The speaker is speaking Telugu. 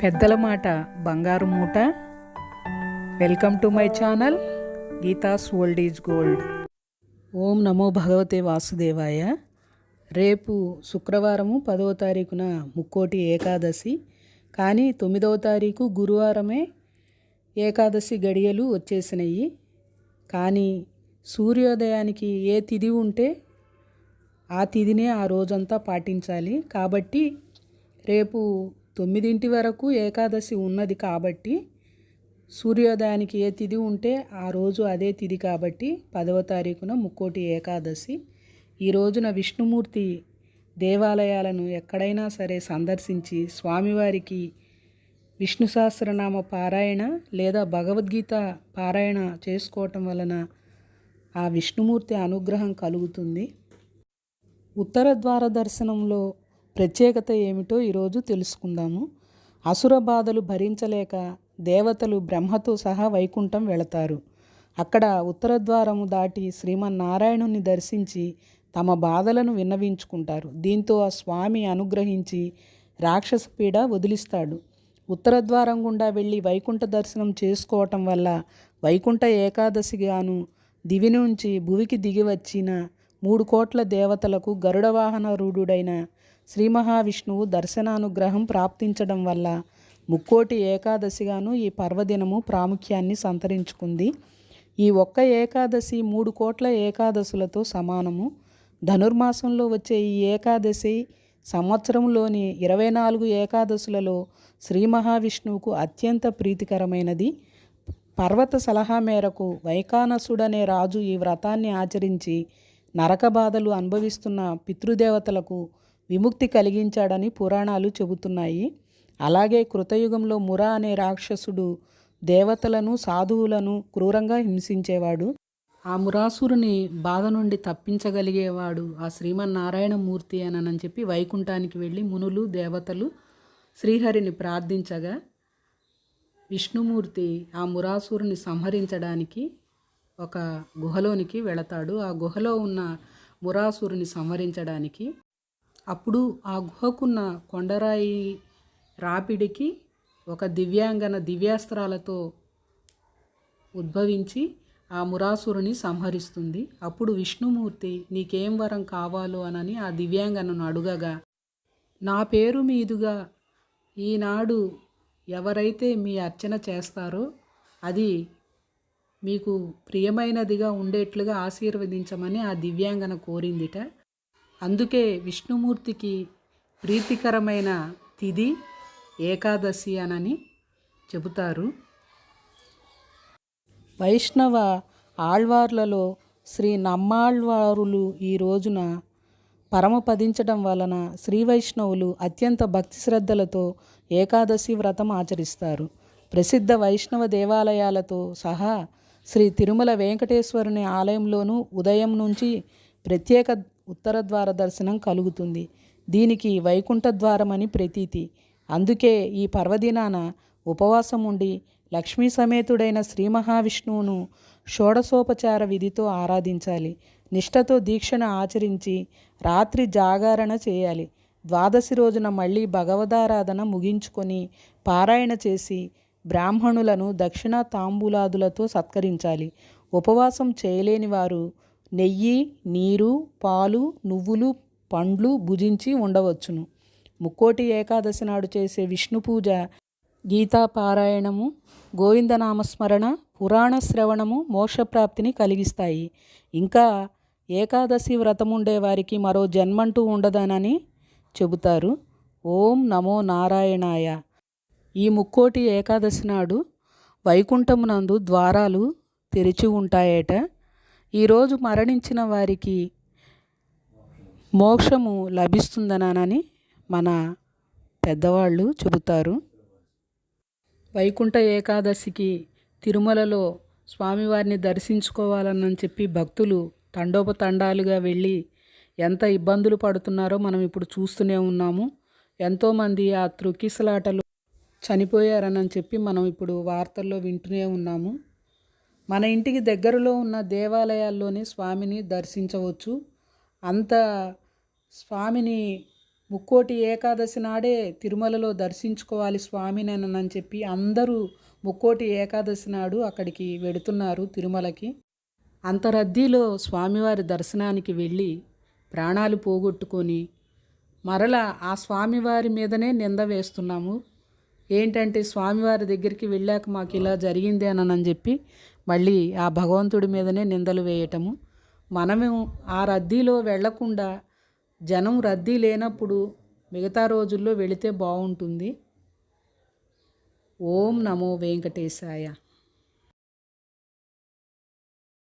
పెద్దల మాట బంగారు మూట. Welcome to my channel Geetha's old is gold. ఓం నమో భగవతే వాసుదేవాయ. రేపు శుక్రవారము 10వ తారీఖున ముక్కోటి ఏకాదశి, కానీ 9వ తారీఖు గురువారమే ఏకాదశి గడియలు వచ్చేసినాయి. కానీ సూర్యోదయానికి ఏ తిథి ఉంటే ఆ తిథినే ఆ రోజంతా పాటించాలి. కాబట్టి రేపు 9 వరకు ఏకాదశి ఉన్నది. కాబట్టి సూర్యోదయానికి ఏ తిథి ఉంటే ఆ రోజు అదే తిథి. కాబట్టి 10వ తారీఖున ముక్కోటి ఏకాదశి. ఈ రోజున విష్ణుమూర్తి దేవాలయాలను ఎక్కడైనా సరే సందర్శించి స్వామివారికి విష్ణు సహస్రనామ పారాయణ లేదా భగవద్గీత పారాయణ చేసుకోవటం వలన ఆ విష్ణుమూర్తి అనుగ్రహం కలుగుతుంది. ఉత్తర ద్వార దర్శనంలో ప్రత్యేకత ఏమిటో ఈరోజు తెలుసుకుందాము. అసుర బాధలు భరించలేక దేవతలు బ్రహ్మతో సహా వైకుంఠం వెళతారు. అక్కడ ఉత్తర ద్వారము దాటి శ్రీమన్నారాయణుని దర్శించి తమ బాధలను విన్నవించుకుంటారు. దీంతో ఆ స్వామి అనుగ్రహించి రాక్షస పీడ వదిలిస్తాడు. ఉత్తర ద్వారం గుండా వెళ్ళి వైకుంఠ దర్శనం చేసుకోవటం వల్ల వైకుంఠ ఏకాదశిగాను దివి నుంచి భువికి దిగి వచ్చిన 3 కోట్ల దేవతలకు గరుడ వాహనారూఢుడైన శ్రీ మహావిష్ణువు దర్శనానుగ్రహం ప్రాప్తించడం వల్ల ముక్కోటి ఏకాదశిగాను ఈ పర్వదినము ప్రాముఖ్యాన్ని సంతరించుకుంది. ఈ ఒక్క ఏకాదశి 3 కోట్ల ఏకాదశులతో సమానము. ధనుర్మాసంలో వచ్చే ఈ ఏకాదశి సంవత్సరంలోని 24 ఏకాదశులలో శ్రీ మహావిష్ణువుకు అత్యంత ప్రీతికరమైనది. పర్వత సలహా మేరకు వైకానసుడనే రాజు ఈ వ్రతాన్ని ఆచరించి నరక బాధలు అనుభవిస్తున్న పితృదేవతలకు విముక్తి కలిగించాడని పురాణాలు చెబుతున్నాయి. అలాగే కృతయుగంలో ముర అనే రాక్షసుడు దేవతలను సాధువులను క్రూరంగా హింసించేవాడు. ఆ మురాసురుని బాధ నుండి తప్పించగలిగేవాడు ఆ శ్రీమన్నారాయణమూర్తి అని చెప్పి వైకుంఠానికి వెళ్ళి మునులు దేవతలు శ్రీహరిని ప్రార్థించగా విష్ణుమూర్తి ఆ మురాసురుని సంహరించడానికి ఒక గుహలోనికి వెళతాడు. ఆ గుహలో ఉన్న మురాసురుని సంహరించడానికి అప్పుడు ఆ గుహకున్న కొండరాయి రాపిడికి ఒక దివ్యాంగన దివ్యాస్త్రాలతో ఉద్భవించి ఆ మురాసురుని సంహరిస్తుంది. అప్పుడు విష్ణుమూర్తి నీకేం వరం కావాలో అని ఆ దివ్యాంగనను అడుగగా, నా పేరు మీదుగా ఈనాడు ఎవరైతే మీ అర్చన చేస్తారో అది మీకు ప్రియమైనదిగా ఉండేట్లుగా ఆశీర్వదించమని ఆ దివ్యాంగన కోరిందిట. అందుకే విష్ణుమూర్తికి ప్రీతికరమైన తిథి ఏకాదశి అని చెబుతారు. వైష్ణవ ఆళ్వార్లలో శ్రీ నమ్మాళ్వారులు ఈ రోజున పరమపదించడం వలన శ్రీ వైష్ణవులు అత్యంత భక్తి శ్రద్ధలతో ఏకాదశి వ్రతం ఆచరిస్తారు. ప్రసిద్ధ వైష్ణవ దేవాలయాలతో సహా శ్రీ తిరుమల వెంకటేశ్వరుని ఆలయంలోనూ ఉదయం నుంచి ప్రత్యేక ఉత్తర ద్వార దర్శనం కలుగుతుంది. దీనికి వైకుంఠ ద్వారం అని ప్రతీతి. అందుకే ఈ పర్వదినాన ఉపవాసం ఉండి లక్ష్మీ సమేతుడైన శ్రీ మహావిష్ణువును షోడశోపచార విధితో ఆరాధించాలి. నిష్ఠతో దీక్షను ఆచరించి రాత్రి జాగరణ చేయాలి. ద్వాదశి రోజున మళ్ళీ భగవదారాధన ముగించుకొని పారాయణ చేసి బ్రాహ్మణులను దక్షిణ తాంబూలాదులతో సత్కరించాలి. ఉపవాసం చేయలేని వారు నెయ్యి, నీరు, పాలు, నువ్వులు, పండ్లు భుజించి ఉండవచ్చును. ముక్కోటి ఏకాదశి నాడు చేసే విష్ణు పూజ, గీతా పారాయణము, గోవిందనామస్మరణ, పురాణ శ్రవణము మోక్షప్రాప్తిని కలిగిస్తాయి. ఇంకా ఏకాదశి వ్రతముండే వారికి మరో జన్మంటూ ఉండదనని చెబుతారు. ఓం నమో నారాయణాయ. ఈ ముక్కోటి ఏకాదశి నాడు వైకుంఠమునందు ద్వారాలు తెరిచి ఉంటాయట. ఈరోజు మరణించిన వారికి మోక్షము లభిస్తుందనని మన పెద్దవాళ్ళు చెబుతారు. వైకుంఠ ఏకాదశికి తిరుమలలో స్వామివారిని దర్శించుకోవాలని చెప్పి భక్తులు తండోపతండాలుగా వెళ్ళి ఎంత ఇబ్బందులు పడుతున్నారో మనం ఇప్పుడు చూస్తూనే ఉన్నాము. ఎంతోమంది ఆ త్రొక్కిసలాటలు చనిపోయారని చెప్పి మనం ఇప్పుడు వార్తల్లో వింటూనే ఉన్నాము. మన ఇంటికి దగ్గరలో ఉన్న దేవాలయాల్లోనే స్వామిని దర్శించవచ్చు. అంత స్వామిని ముక్కోటి ఏకాదశి నాడే తిరుమలలో దర్శించుకోవాలి స్వామినేనని చెప్పి అందరూ ముక్కోటి ఏకాదశి నాడు అక్కడికి వెడుతున్నారు తిరుమలకి. అంత రద్దీలో స్వామివారి దర్శనానికి వెళ్ళి ప్రాణాలు పోగొట్టుకొని మరలా ఆ స్వామివారి మీదనే నింద వేస్తున్నాము. ఏంటంటే స్వామివారి దగ్గరికి వెళ్ళాక మాకు ఇలా జరిగింది అని చెప్పి మళ్ళీ ఆ భగవంతుడి మీదనే నిందలు వేయటము. మనము ఆ రద్దీలో వెళ్ళకుండా జనం రద్దీ లేనప్పుడు మిగతా రోజుల్లో వెళితే బాగుంటుంది. ఓం నమో వెంకటేశాయ.